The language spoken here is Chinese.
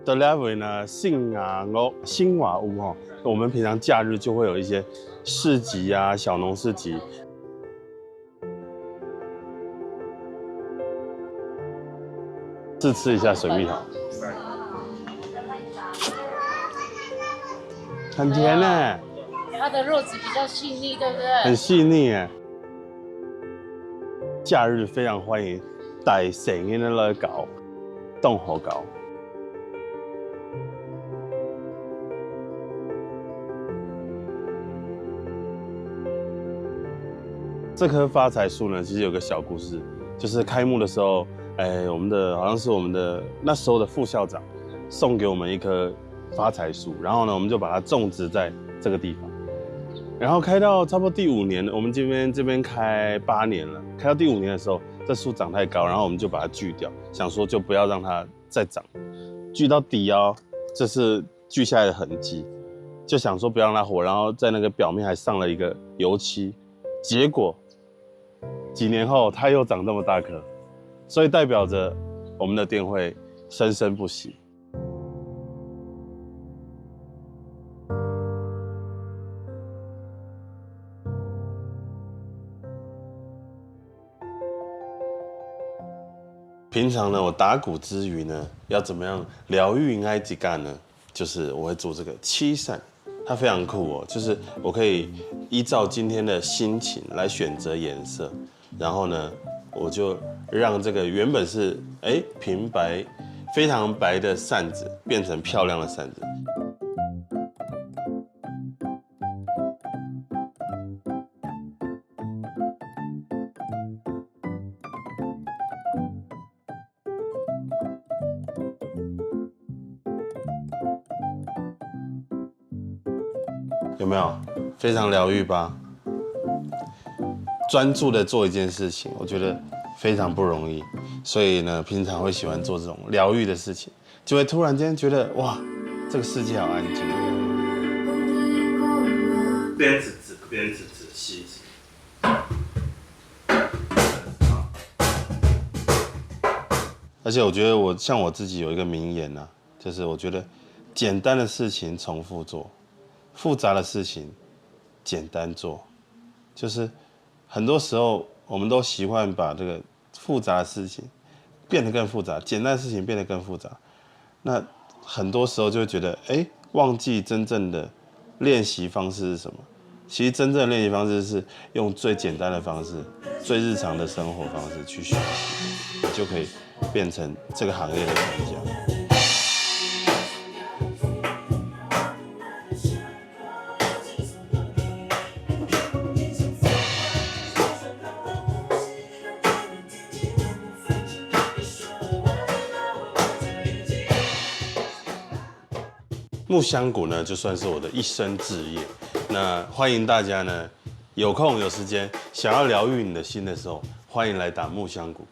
德拉维呢，新瓦屋哈，我们平常假日就会有一些市集啊，小农市集。试吃一下水蜜桃，很甜呢。它的肉质比较细腻，对不对？很细腻哎。假日非常欢迎带成嘅來搞凍河搞。这棵发财树呢，其实有个小故事，就是开幕的时候，好像是我们的那时候的副校长送给我们一棵发财树，然后呢，我们就把它种植在这个地方。然后开到差不多第5年了，我们这边开8年了，开到第5年的时候，这树长太高，然后我们就把它锯掉，想说就不要让它再长，锯到底哦，这是锯下来的痕迹，就想说不要让它活，然后在那个表面还上了一个油漆，结果几年后它又长这么大棵，所以代表着我们的店会生生不息。平常呢，我打鼓之余呢，要怎么样疗愈埃及感呢？就是我会做这个漆扇，它非常酷哦，就是我可以依照今天的心情来选择颜色，然后呢，我就让这个原本是平白非常白的扇子变成漂亮的扇子。有没有非常疗愈吧？专注的做一件事情，我觉得非常不容易，所以呢，平常会喜欢做这种疗愈的事情，就会突然间觉得哇，这个世界好安静。边指指，边指指，细指。而且我觉得像我自己有一个名言啊，就是我觉得简单的事情重复做。复杂的事情简单做，就是很多时候我们都习惯把这个复杂的事情变得更复杂，简单的事情变得更复杂。那很多时候就会觉得，忘记真正的练习方式是什么。其实真正的练习方式是用最简单的方式、最日常的生活方式去学习，你就可以变成这个行业的专家。木香谷呢，就算是我的一生志业。那欢迎大家呢，有空有时间，想要疗愈你的心的时候，欢迎来打木香谷。